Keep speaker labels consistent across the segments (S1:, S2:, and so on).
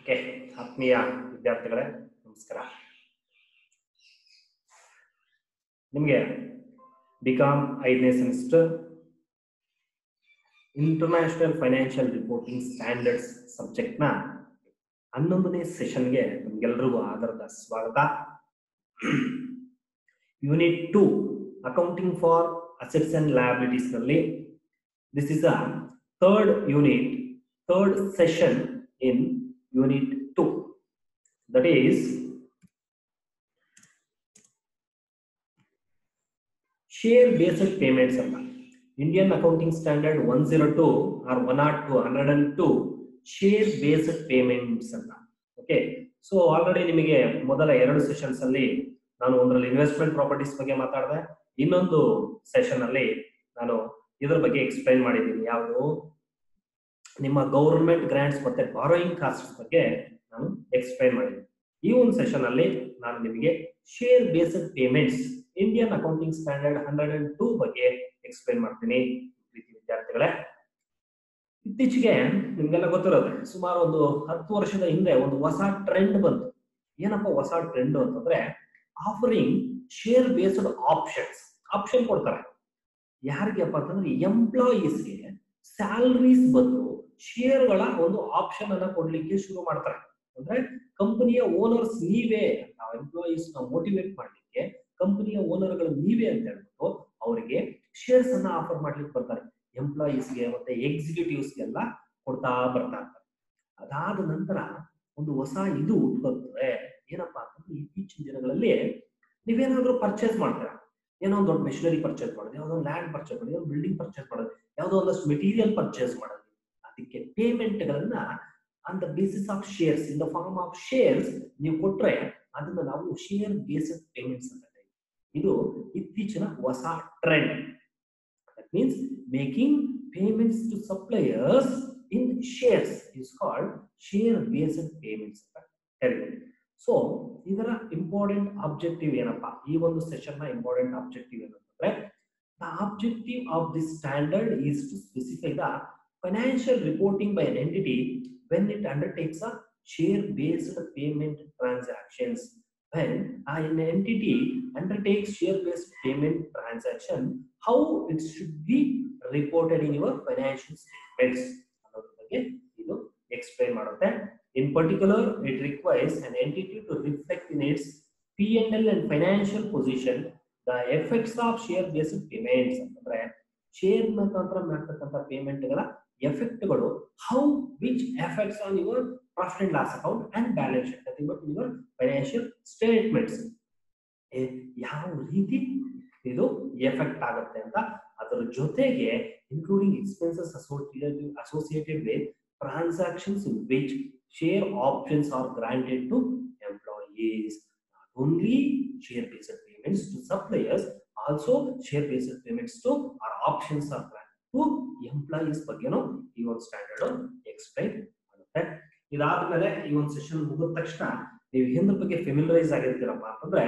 S1: Okay, ಆತ್ಮೀಯ ವಿದ್ಯಾರ್ಥಿಗಳೇ ನಮಸ್ಕಾರ. ನಿಮಗೆ ಬಿಕಾಮ್ 5ನೇ semester international financial reporting standards subject ನ 11ನೇ ಸೆಷನ್ಗೆ ನಿಮಗೆಲ್ಲರಿಗೂ ಆಧಾರದ ಸ್ವಾಗತ. Unit 2 accounting for assets and liabilities ನಲ್ಲಿ this is a third session in unit 2, that is share based payments anta Indian accounting standard 102 or 102 share based payments anta. Okay, so already ನಿಮಗೆ ಮೊದಲ 2 sessions ಅಲ್ಲಿ ನಾನು ಒಂದರಲ್ಲಿ investment properties ಬಗ್ಗೆ ಮಾತಾಡಿದೆ, ಇನ್ನೊಂದು session ಅಲ್ಲಿ ನಾನು ಇದರ ಬಗ್ಗೆ ಎಕ್ಸ್ಪ್ಲೈನ್ ಮಾಡಿದ್ದೀನಿ. ಯಾವುದು ನಿಮ್ಮ ಗವರ್ಮೆಂಟ್ ಗ್ರಾಂಟ್ಸ್ ಮತ್ತೆ ಬಾರೋಯಿಂಗ್ ಕಾಸ್ಟ್ ಬಗ್ಗೆ ನಾನು ಎಕ್ಸ್ಪ್ಲೈನ್ ಮಾಡಿದ್ದೀನಿ. ಈ ಒಂದು ಸೆಷನ್ ಅಲ್ಲಿ ನಾನು ನಿಮಗೆ share based payments Indian accounting standard 102 ಬಗ್ಗೆ ಎಕ್ಸ್ಪ್ಲೈನ್ ಮಾಡ್ತೀನಿ. ವಿದ್ಯಾರ್ಥಿಗಳೇ, ಇತ್ತೀಚೆಗೆ ನಿಮ್ಗೆಲ್ಲ ಗೊತ್ತಿರೋದು, ಸುಮಾರು ಒಂದು 10 ವರ್ಷದ ಹಿಂದೆ ಒಂದು ಹೊಸ ಟ್ರೆಂಡ್ ಬಂತು. ಏನಪ್ಪ ಹೊಸ ಟ್ರೆಂಡ್ ಅಂತಂದ್ರೆ ಆಫರಿಂಗ್ ಶೇರ್ ಬೇಸ್ಡ್ ಆಪ್ಷನ್ ಕೊಡ್ತಾರೆ. ಯಾರಿಗೆಪ್ಪ ಅಂತಂದ್ರೆ ಎಂಪ್ಲಾಯೀಸ್ಗೆ ಸ್ಯಾಲರೀಸ್ ಬದಲು ಶೇರ್ಗಳ ಒಂದು ಆಪ್ಷನ್ ಅನ್ನ ಕೊಡ್ಲಿಕ್ಕೆ ಶುರು ಮಾಡ್ತಾರೆ. ಅಂದ್ರೆ ಕಂಪನಿಯ ಓನರ್ಸ್ ನೀವೇ, ನಾವು ಎಂಪ್ಲಾಯೀಸ್ ನ ಮೋಟಿವೇಟ್ ಮಾಡ್ಲಿಕ್ಕೆ ಕಂಪನಿಯ ಓನರ್ಗಳು ನೀವೇ ಅಂತ ಹೇಳ್ಬಿಟ್ಟು ಅವರಿಗೆ ಶೇರ್ಸ್ ಅನ್ನ ಆಫರ್ ಮಾಡ್ಲಿಕ್ಕೆ ಬರ್ತಾರೆ. ಎಂಪ್ಲಾಯೀಸ್ಗೆ ಮತ್ತೆ ಎಕ್ಸಿಕ್ಯೂಟಿವ್ಸ್ಗೆಲ್ಲ ಕೊಡ್ತಾ ಬರ್ತಾ ಇರ್ತಾರೆ. ಅದಾದ ನಂತರ ಒಂದು ಹೊಸ ಇದು ಬರ್ತದೆ. ಏನಪ್ಪಾ ಅಂತಂದ್ರೆ ಇತ್ತೀಚಿನ ದಿನಗಳಲ್ಲಿ ನೀವೇನಾದ್ರೂ ಪರ್ಚೇಸ್ ಮಾಡ್ತೀರಾ, ಏನೋ ಒಂದು ದೊಡ್ಡ ಮೆಷಿನರಿ ಪರ್ಚೇಸ್ ಮಾಡೋದು, ಯಾವುದೋ ಒಂದು ಲ್ಯಾಂಡ್ ಪರ್ಚೇಸ್ ಮಾಡೋದು, ಯಾವುದೋ ಬಿಲ್ಡಿಂಗ್ ಪರ್ಚೇಸ್ ಮಾಡೋದು, ಯಾವುದೋ ಒಂದಷ್ಟು ಮೆಟೀರಿಯಲ್ ಪರ್ಚೇಸ್ ಮಾಡೋದು, ಅದಕ್ಕೆ ಪೇಮೆಂಟ್ ಗಳನ್ನ on the basis of shares, in the form of shares ನೀವು ಕೊಟ್ರೆ ಅದನ್ನ ನಾವು ಶೇರ್ ಬೇಸ್ಡ್ ಪೇಮೆಂಟ್ಸ್ ಅಂತ ಕರೀತೀವಿ. ಇದು ಇತ್ತೀಚಿನ ಹೊಸ trend. That means making payments to suppliers in shares is called share based payments ಅಂತ ಕರೀತೀವಿ. ಸೊ ಇದರ ಇಂಪಾರ್ಟೆಂಟ್ ಆಬ್ಜೆಕ್ಟಿವ್ ಏನಪ್ಪಾ, ಈ ಒಂದು ಸೆಷನ್ ನ ಇಂಪಾರ್ಟೆಂಟ್ ಆಬ್ಜೆಕ್ಟಿವ್ ಏನಂತಂದ್ರೆ the objective of this standard is to specify the financial reporting by an entity when it undertakes a share based payment transactions. When an entity undertakes share based payment transaction, how it should be reported in your financial statements ಅನ್ನೋದ್ರ ಬಗ್ಗೆ ಇದು explain ಮಾಡುತ್ತೆ. In particular, it requires an entity to reflect in its P&L and financial position the effects of share based payments. ಅಂದ್ರೆ share ಮುಖಾಂತರ ಮಾಡ್ತಕ್ಕಂಥ payment ಗಳ effect ಗಳು, how which affects on your profit and loss account and balance sheet, nothing but your financial statements. ಯಾವ ರೀತಿ ಇದು effect ಆಗುತ್ತೆ ಅಂತ, ಅದರ ಜೊತೆಗೆ including expenses associated with transactions in which share options are granted to employees. Not only share based payments to suppliers, also share based payments to or options are granted to employees ಬಗ್ಗೆನೂ ಈ ಒಂದು standard explain ಮಾಡುತ್ತೆ. ಇದಾದ್ಮೇಲೆ ಈ ಒಂದು session ಮುಗಿದ ತಕ್ಷಣ ನೀವು ಹಿಂದ್ರ ಬಗ್ಗೆ ಫೆಮಿಲರೈಸ್ ಆಗಿರ್ತೀರಪ್ಪ ಅಂತಂದ್ರೆ,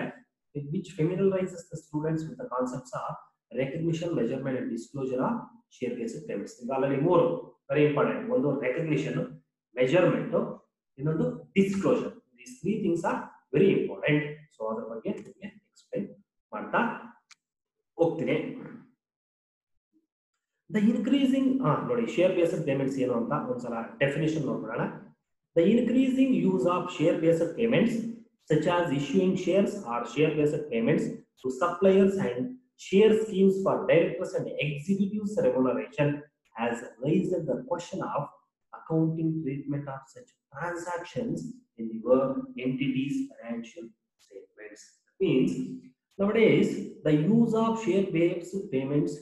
S1: which familiarizes the students with the concepts of recognition, measurement and disclosure of share based payments. ಈಗ ಆಲ್ರೆಡಿ 3 ವೆರಿ ಇಂಪಾರ್ಟೆಂಟ್. ಒಂದು ರೆಕಗ್ನಿಷನ್, ಮೆಜರ್ಮೆಂಟ್, ಇನ್ನೊಂದು disclosure. These 3 things are very important. So ಅದರ ಬಗ್ಗೆ ನಿಮಗೆ ಎಕ್ಸ್ಪ್ಲೈನ್ ಮಾಡ್ತಾ ಹೋಗ್ತೀನಿ. ದ ಇನ್ಕ್ರೀಸಿಂಗ್ ನೋಡಿ, share based payments ಏನು ಅಂತ ಒಂದ್ಸಲ ಡೆಫಿನೇಷನ್ ನೋಡ್ಕೊಳ್ಳೋಣ. The increasing use of share based payments such as issuing shares or share based payments to suppliers and share schemes for directors and executives remuneration has raised the question of accounting treatment of such transactions in the entity's financial statements. That means nowadays the use of share based payments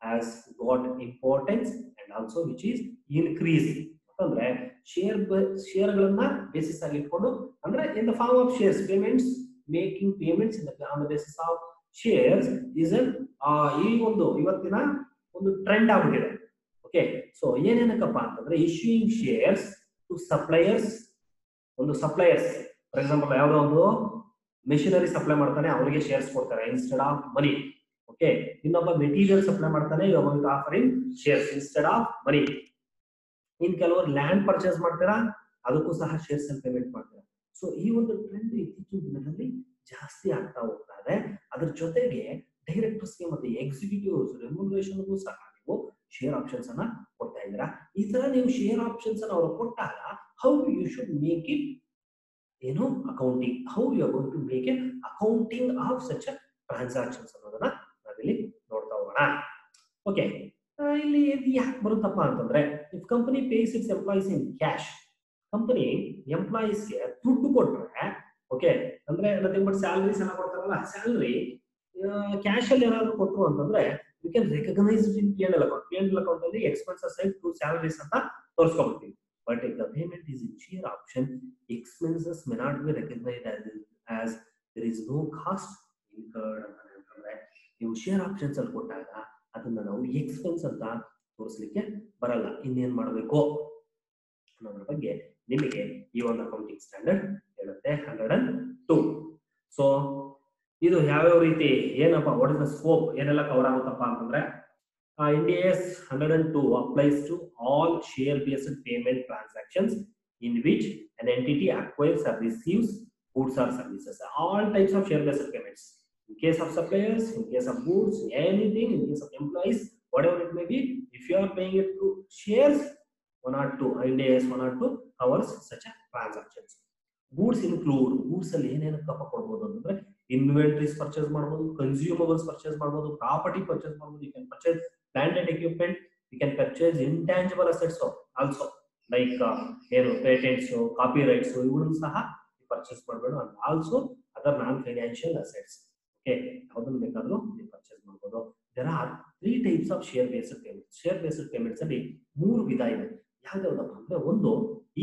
S1: has got importance and also which is increasing. ಅಂದ್ರೆ ಶೇರ್ಗಳನ್ನ basis ಆಗಿ ಇಟ್ಕೊಂಡು, ಅಂದ್ರೆ in the form of shares payments, making payments on the basis of shares is ಈ ಒಂದು ಇವತ್ತಿನ ಒಂದು trend ಆಗ್ಬಿಟ್ಟಿದೆ. Okay, so ಏನೇನಕ್ಕಪ್ಪ ಅಂತಂದ್ರೆ ಇಶ್ಯೂಯಿಂಗ್ ಶೇರ್ಸ್ ಟು ಸಪ್ಲೈಯರ್ಸ್. ಒಂದು ಸಪ್ಲೈಯರ್ಸ್ ಫಾರ್ ಎಕ್ಸಾಂಪಲ್ ಯಾವುದೋ ಒಂದು ಮೆಷಿನರಿ ಸಪ್ಲೈ ಮಾಡ್ತಾನೆ, ಅವರಿಗೆ ಶೇರ್ಸ್ ಕೊಡ್ತಾರೆ ಇನ್ಸ್ಟೆಡ್ ಆಫ್ ಮನಿ. ಓಕೆ, ಇನ್ನೊಬ್ಬ ಮೆಟೀರಿಯಲ್ ಸಪ್ಲೈ ಮಾಡ್ತಾನೆ, offering shares instead of money. In ಕೆಲವರು ಲ್ಯಾಂಡ್ ಪರ್ಚೇಸ್ ಮಾಡ್ತೀರಾ, ಅದಕ್ಕೂ ಸಹ ಶೇರ್ಸ್ ಅಲ್ಲಿ ಪೇಮೆಂಟ್ ಮಾಡ್ತಾರೆ. ಸೊ ಈ ಒಂದು ಟ್ರೆಂಡ್ ಇತ್ತೀಚಿನ ದಿನದಲ್ಲಿ ಜಾಸ್ತಿ ಆಗ್ತಾ ಹೋಗ್ತಾ ಇದೆ. ಅದ್ರ ಜೊತೆಗೆ ಡೈರೆಕ್ಟರ್ಸ್ಗೆ ಮತ್ತೆ ಎಕ್ಸಿಕ್ಯೂಟಿವ್ಸ್ ರೆಮ್ಯುನರೇಷನ್ಗೂ ಸಹ ನೀವು ಶೇರ್ ಆಪ್ಷನ್ಸ್ ಅನ್ನ ಕೊಡ್ತಾ ಇದ್ದೀರಾ. ಈ ತರ ನೀವು ಶೇರ್ ಆಪ್ಷನ್ಸ್ ಅನ್ನ ಅವರು ಕೊಟ್ಟಾಗ how you should make it accounting, how you are going to make a accounting of such transactions ಅನ್ನೋದನ್ನ ನಾವಿಲ್ಲಿ ನೋಡ್ತಾ ಹೋಗೋಣ. ಓಕೆ, ಇಲ್ಲಿ ಯಾಕೆ ಬರುತ್ತಪ್ಪ ಅಂತಂದ್ರೆ if company pays its employees in cash, company ಎಂಪ್ಲಾಯೀಸ್ಗೆ ದುಡ್ಡು ಕೊಟ್ರೆ ಓಕೆ ಅಂದ್ರೆ ನಥಿಂಗ್ ಬಟ್ ಸ್ಯಾಲರೀಸ್ ಎಲ್ಲ ಕೊಡ್ತಾರಲ್ಲ, ಸ್ಯಾಲರಿ ಕ್ಯಾಶ್ ಅಲ್ಲಿ ಏನಾದ್ರು ಕೊಟ್ಟರು ಅಂತಂದ್ರೆ you can recognise in P&L account. P&L account ಅಲ್ಲಿ ಎಕ್ಸ್ಪೆನ್ಸಸ್ ಸೈಡ್ ಟು ಸ್ಯಾಲರೀಸ್ ಅಂತ ತೋರಿಸ್ಕೊಳ್ತೀವಿ. But if the payment is in share option, expenses may not be recognised as there is no cost incurred ಅಂತಂದ್ರೆ ನೀವು share options ಅಲ್ಲಿ ಕೊಟ್ಟಾಗ ಅದನ್ನ ನಾವು expense ಅಂತ ತೋರಿಸಲಿಕ್ಕೆ ಬರಲ್ಲ. ಇನ್ನೇನ್ ಮಾಡಬೇಕು ಅನ್ನೋದ್ರ ಬಗ್ಗೆ ನಿಮಗೆ ಈ ಒಂದು ಅಕೌಂಟಿಂಗ್ ಸ್ಟ್ಯಾಂಡರ್ಡ್ ಹೇಳುತ್ತೆ 102. ಸೊ ಇದು ಯಾವ್ಯಾವ ರೀತಿ ಏನಪ್ಪ ವಾಟ್ ಇಸ್ ದ ಸ್ಕೋಪ್ ಏನೆಲ್ಲ ಕವರ್ ಆಗುತ್ತಪ್ಪ ಅಂತಂದ್ರೆ Ind AS 102 applies to all share based payment transactions in which an entity acquires or receives goods or services. All types of share based payments, in case of suppliers, in case of goods, anything, in case of employees, whatever it may be, if you are paying it through shares, 102 Ind AS 102 covers such a transactions. Goods include, goods ಅಲ್ಲಿ ಏನೇನಕ್ಕಪ್ಪ ಕೊಡಬಹುದು ಅಂತಂದ್ರೆ inventories purchase ಮಾಡಬಹುದು, consumables purchase ಮಾಡಬಹುದು, property purchase ಮಾಡಬಹುದು. You can purchase plant and equipment, we can purchase intangible assets also like patents, copyrights, ಇವುಗಳನ್ನು ಸಹ purchase ಮಾಡಬಹುದು. and also other non financial assets. okay, ಯಾವುದನ್ನು ಬೇಕಾದರೂ ನೀವು ಪರ್ಚೇಸ್ ಮಾಡಬಹುದು. there are 3 types of share based payments. share based payments ಅಲ್ಲಿ 3 ವಿಧ ಇದೆ. ಯಾವ್ಯಾವುದಪ್ಪ ಅಂದ್ರೆ ಒಂದು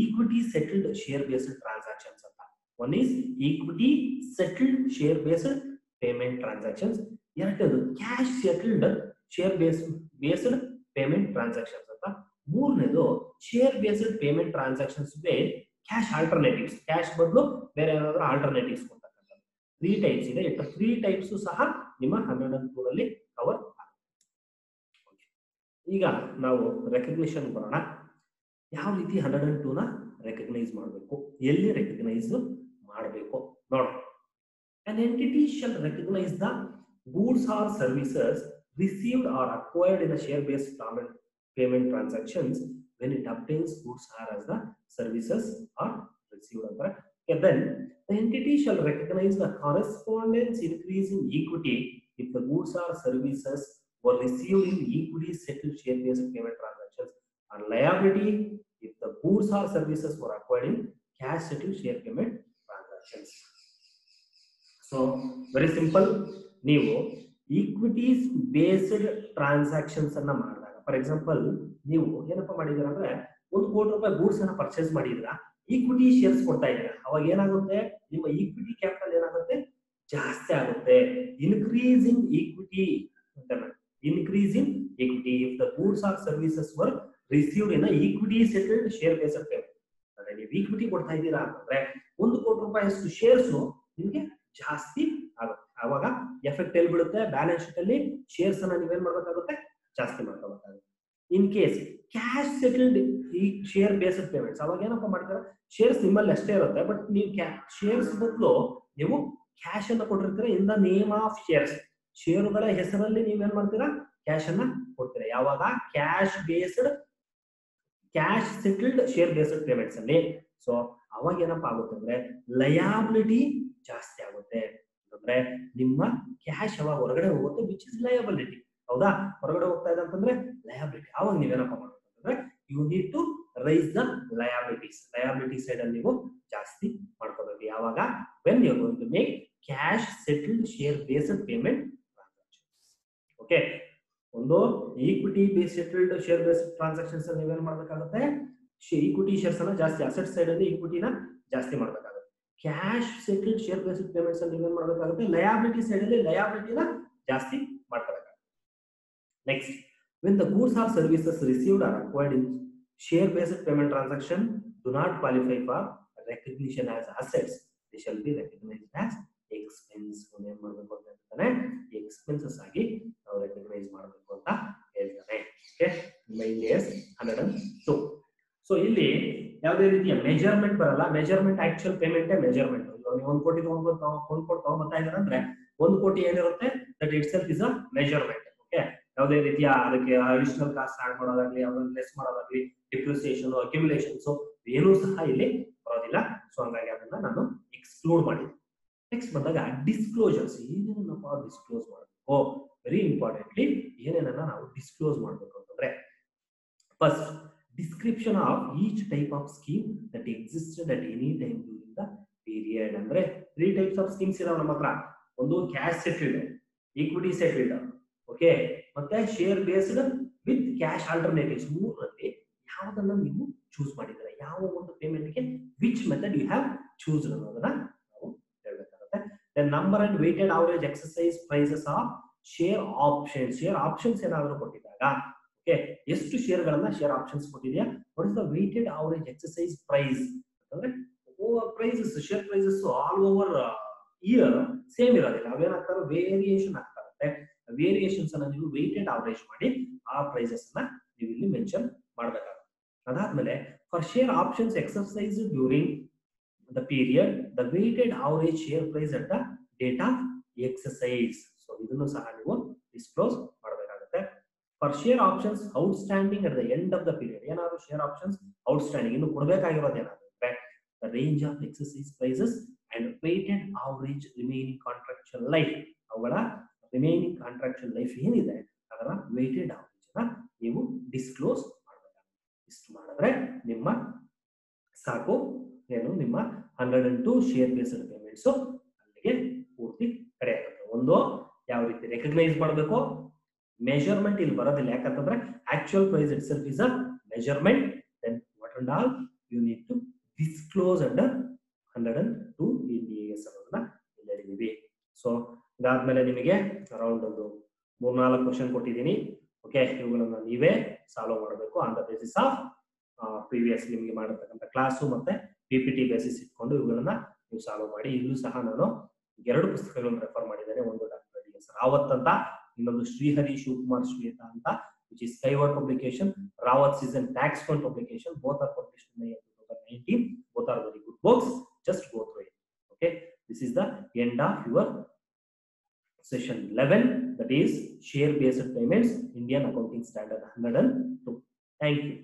S1: equity settled share based transactions ಅಂತ. One is equity settled share based payment transactions. ಎರಡನೇದು cash settled share based payment transactions ಅಂತ. ಮೂರನೇದು share based payment transactions cash alternatives, cash ಬದಲು ಬೇರೆ ಏನಾದರೂ ಆಲ್ಟರ್ನೇಟಿವ್ಸ್ ಕೊಡ್ತಕ್ಕಂಥದ್ದು. 3 ಟೈಪ್ಸ್ ಇದೆ. 3 ಟೈಪ್ಸ್ ಸಹ ನಿಮ್ಮ 102 ರಲ್ಲಿ ಕವರ್ ಆಗುತ್ತೆ. ಈಗ ನಾವು ರೆಕಗ್ನಿಷನ್ ಬರೋಣ. ಯಾವ ರೀತಿ 102 ನ ರೆಕಗ್ನೈಸ್ ಮಾಡಬೇಕು, ಎಲ್ಲಿ ರೆಕಗ್ನೈಸ್ ಮಾಡಬೇಕು ನೋಡೋಣ. An entity shall recognize the goods or services received or acquired in a share-based payment transactions when it obtains goods or as the services are received. Okay, then the entity shall recognize the correspondence increase in equity if the goods or services were received in equity settled share-based payment transactions, and liability if the goods or services were acquired in cash settled share payment transactions. So very simple. ನೀವು equities based transactions ಅನ್ನ ಮಾಡಿದಾಗ, for example ನೀವು ಏನಪ್ಪಾ ಮಾಡಿದೀರ ಅಂದ್ರೆ 1 ಕೋಟಿ ರೂಪಾಯಿ goods ಅನ್ನ purchase ಮಾಡಿದ್ರ, ಈಕ್ವಿಟಿ ಶೇರ್ಸ್ ಕೊಡ್ತಾ ಇದ್ದೀರಾ, ಅವಾಗ ಏನಾಗುತ್ತೆ ನಿಮ್ಮ ಈಕ್ವಿಟಿ ಕ್ಯಾಪಿಟಲ್ ಏನಾಗುತ್ತೆ ಜಾಸ್ತಿ ಆಗುತ್ತೆ. Increase in equity, increase in equity if the goods or services were received in equity settled share based payment. ಅಂದ್ರೆ ನೀವು ಈಕ್ವಿಟಿ ಕೊಡ್ತಾ ಇದ್ದೀರಾ ಅಂತಂದ್ರೆ 1 ಕೋಟಿ ರೂಪಾಯಿ ಅಷ್ಟು ಶೇರ್ಸ್ ನಿಮಗೆ ಜಾಸ್ತಿ ಆಗುತ್ತೆ. ಅವಾಗ ಎಫೆಕ್ಟ್ ಎಲ್ಲಿ ಬೀಳುತ್ತೆ, ಬ್ಯಾಲೆನ್ಸ್ ಶೀಟ್ ಅಲ್ಲಿ ಶೇರ್ಸ್ ಅನ್ನ ನೀವೇನ್ ಮಾಡ್ಬೇಕಾಗುತ್ತೆ, ಜಾಸ್ತಿ ಮಾಡ್ಕೋಬೇಕಾಗುತ್ತೆ. ಇನ್ ಕೇಸ್ ಕ್ಯಾಶ್ ಸೆಟಲ್ಡ್ ಈ ಶೇರ್ ಬೇಸ್ಡ್ ಪೇಮೆಂಟ್ಸ್, ಅವಾಗ ಏನಪ್ಪಾ ಮಾಡ್ತಾರೆ, ಶೇರ್ಸ್ ನಿಮ್ಮಲ್ಲಿ ಅಷ್ಟೇ ಇರುತ್ತೆ, ಬಟ್ ನೀವು ಶೇರ್ಸ್ ಬದಲು ನೀವು ಕ್ಯಾಶ್ ಅನ್ನ ಕೊಟ್ಟಿರ್ತೀರಾ in the name of shares. ಷೇರುಗಳ ಹೆಸರಲ್ಲಿ ನೀವೇನ್ ಮಾಡ್ತೀರಾ, ಕ್ಯಾಶ್ ಅನ್ನ ಕೊಡ್ತೀರಾ. ಯಾವಾಗ cash settled share based payments ಅಲ್ಲಿ. ಸೊ ಅವಾಗ ಏನಪ್ಪಾ ಆಗುತ್ತೆ ಅಂದ್ರೆ ಲಯಾಬಿಲಿಟಿ ಜಾಸ್ತಿ ಆಗುತ್ತೆ. ಅಂದ್ರೆ ನಿಮ್ಮ ಕ್ಯಾಶ್ ಅವಾಗ ಹೊರಗಡೆ ಹೋಗುತ್ತೆ, ವಿಚ್ ಇಸ್ ಲಯಬಿಲಿಟಿ. ಹೌದಾ, ಹೊರಗಡೆ ಹೋಗ್ತಾ ಇದೆ ಅಂತಂದ್ರೆ ಲಯಬಿಲಿಟಿ. ಅವಾಗ ನೀವೇನಪ್ಪ ಮಾಡ್ಬೇಕಂದ್ರೆ you need to raise the liabilities. Liability side ಅಲ್ಲಿ ನೀವು ಜಾಸ್ತಿ ಮಾಡ್ಕೋಬೇಕು. ಯಾವಾಗ when you are going to make cash settled share based payment transactions. Okay, ಒಂದು equity based settled share based transactions ಅಲ್ಲಿ ನೀವೇನ್ ಮಾಡ್ಬೇಕಾಗುತ್ತೆ, ಈಕ್ವಿಟಿ ಶೇರ್ಸ್ ಅನ್ನ ಜಾಸ್ತಿ, ಅಸೆಟ್ ಸೈಡ್ ಅಲ್ಲಿ ಈಕ್ವಿಟಿನ ಜಾಸ್ತಿ ಮಾಡ್ಬೇಕಾಗುತ್ತೆ. Cash settled share based payments ಅಲ್ಲಿ ನೀವೇನ್ ಮಾಡ್ಬೇಕಾಗುತ್ತೆ, ಲಯಾಬಿಲಿಟಿ ಸೈಡ್ ಅಲ್ಲಿ ಲಯಾಬಿಲಿಟಿನ ಜಾಸ್ತಿ ಮಾಡ್ಕೋಬೇಕಾಗುತ್ತೆ. Next, when the goods or services received or acquired in share based payment transaction do not qualify for recognition as assets, they shall be recognized as expense. ಏನ್ ಮಾಡಬೇಕು ಅಂತ ಹೇಳ್ತಾನೆ, ಎಕ್ಸ್ಪೆನ್ಸಸ್ ಆಗಿ ನಾವು ರೆಕಗ್ನೈಸ್ ಮಾಡಬೇಕು ಅಂತ ಹೇಳ್ತಾನೆ. Okay, Ind AS 102. ಸೊ ಇಲ್ಲಿ ಯಾವುದೇ ರೀತಿಯ ಮೆಜರ್ಮೆಂಟ್ ಬರಲ್ಲ. Measurement actual payment measurement. ನೀವು 1 ಕೋಟಿ ತಗೊಂಡ್ಬರ್ತಾ ಇದ್ದಾರೆ ಅಂದ್ರೆ 1 ಕೋಟಿ ಏನಿರುತ್ತೆ that it self is a measurement. Okay, ಯಾವುದೇ ರೀತಿಯ ಅದಕ್ಕೆ ಅಡಿಷನಲ್ ಕಾಸ್ಟ್ ಆಡ್ ಮಾಡೋದಾಗ್ಲಿ, ಅದನ್ನ ಲೆಸ್ ಮಾಡೋದಾಗ್ಲಿ, ಡಿಪ್ರಿಸಿಯೇಷನ್, ಅಕ್ಯುಮುಲೇಷನ್ಸ್ ಏನೂ ಸಹ ಇಲ್ಲಿ ಬರೋದಿಲ್ಲ. ಸೊ ಹಂಗಾಗಿ ಅದನ್ನ ನಾನು ಎಕ್ಸ್ಕ್ಲೂಡ್ ಮಾಡಿದ್ದೆ. ನೆಕ್ಸ್ಟ್ ಬಂದಾಗ ಡಿಸ್ಕ್ಲೋಜರ್ಸ್. ಏನೇನಪ್ಪ ಡಿಸ್ಕ್ಲೋಸ್ ಮಾಡಬೇಕು? ವೆರಿ ಇಂಪಾರ್ಟೆಂಟ್ಲಿ ಏನೇನನ್ನ ನಾವು ಡಿಸ್ಕ್ಲೋಸ್ ಮಾಡಬೇಕು ಅಂತಂದ್ರೆ, first description of each type of scheme that existed at any time during the period. ಅಂದ್ರೆ 3 ಟೈಪ್ಸ್ ಆಫ್ ಸ್ಕೀಮ್ಸ್ ಇದಾವೆ ನಮ್ಮ ಹತ್ರ. ಒಂದು cash settled, equity settled, okay, ಮತ್ತೆ share based with cash alternatives. ಮೂರರಲ್ಲಿ ಯಾವುದನ್ನ ನೀವು ಚೂಸ್ ಮಾಡಿದ್ರೆ, ಯಾವ ಒಂದು ಪೇಮೆಂಟ್ಗೆ which method you have choose ಅನ್ನೋದನ್ನ ನಾವು ಹೇಳ್ಬೇಕಾಗುತ್ತೆ. The number and weighted average exercise prices of share options. Share options ಏನಾದರೂ ಕೊಟ್ಟಿದ್ದಾಗ, ಓಕೆ, ಎಷ್ಟು ಶೇರ್ಗಳನ್ನ ಶೇರ್ ಆಪ್ಷನ್ಸ್ ಕೊಟ್ಟಿದೆಯಾ, what is the weighted average exercise price ಅಂತಂದ್ರೆ prices, share prices all over year same ಇರೋದಿಲ್ಲ. ಅವೇನಾಗ್ತವೆ, ವೇರಿಯೇಷನ್ ಆಗ್ತಾ ಇರುತ್ತೆ. ವೇರಿಯೇಷನ್ಸ್ ಅನ್ನ ನೀವು ವೇಟೆಡ್ ಅವರೇಜ್ ಮಾಡಿ ಆ ಪ್ರೈಸಸ್ ಅನ್ನ ನೀವು ಇಲ್ಲಿ ಮೆನ್ಷನ್ ಮಾಡಬೇಕಾಗುತ್ತೆ. ಅದಾದ್ಮೇಲೆ for share options exercise during the period the weighted average share price at the date of exercise. So ಇದನ್ನು ಸಹ ನೀವು ಡಿಸ್ಕ್ಲೋಸ್ ಮಾಡಬೇಕಾಗುತ್ತೆ. For share options outstanding at the end of the period, ಏನಾದ್ರು ಶೇರ್ ಆಪ್ಷನ್ಸ್ ಔಟ್ಸ್ಟ್ಯಾಂಡಿಂಗ್ ಇನ್ನು ಕೊಡಬೇಕಾಗಿರೋದು ಏನಾದ್ರು the range of exercise prices and weighted average remaining contractual life. ಅವುಗಳ remaining contractual life ಏನಿದೆ ಅದರ weighted average ನ ನೀವು ಡಿಸ್ಕ್ಲೋಸ್ ಮಾಡಬೇಕಾಗುತ್ತೆ. ಇಷ್ಟು ಮಾಡಿದ್ರೆ ನಿಮ್ಮ ಸಾಕು, ಏನು ನಿಮ್ಮ 102 ಶೇರ್ ಬೇಸ್ಡ್ ಪೇಮೆಂಟ್ಸ್ ಅಲ್ಲಿಗೆ ಪೂರ್ತಿ ಕಡೆ ಆಗುತ್ತೆ. ಒಂದು ಯಾವ ರೀತಿ ರೆಕಗ್ನೈಸ್ ಮಾಡಬೇಕು, ಮೆಜರ್ಮೆಂಟ್ ಇಲ್ಲಿ ಬರೋದಿಲ್ಲ, ಯಾಕಂತಂದ್ರೆ actual price itself is a measurement. Then what and all you need to disclose under 102 NDAS ಅನ್ನೋದನ್ನ ಇಲ್ಲಿ ಹೇಳಿದೀವಿ. ಸೊ ಇದಾದ್ಮೇಲೆ ನಿಮಗೆ ಅರೌಂಡ್ ಒಂದು 3-4 ಕ್ವಶನ್ ಕೊಟ್ಟಿದ್ದೀನಿ. ಓಕೆ, ಇವುಗಳನ್ನ ನೀವೇ ಸಾಲ್ವ್ ಮಾಡಬೇಕು on the basis of previous ನಿಮಗೆ ಮಾಡಿರ್ತಕ್ಕಂಥ ಕ್ಲಾಸು ಮತ್ತೆ PPT ಬೇಸಿಸ್ ಇಟ್ಕೊಂಡು ಇವುಗಳನ್ನ ನೀವು ಸಾಲ್ವ್ ಮಾಡಿ. ಇಲ್ಲೂ ಸಹ ನಾನು 2 ಪುಸ್ತಕಗಳನ್ನು ರೆಫರ್ ಮಾಡಿದ್ದೇನೆ. ಒಂದು ಡಾಕ್ಟರ್ DS ರಾವತ್ ಅಂತ, ಇನ್ನೊಂದು ಶ್ರೀಹರಿ ಶಿವಕುಮಾರ್ ಶ್ವೇತಾ ಅಂತ, which is Skyward publication. Rawat season tax fund publication. Both are published in 2019. Both are very good books. Just go through it. Okay, this is the end of your session 11, that is share based payments, Indian accounting standard 102. Thank you.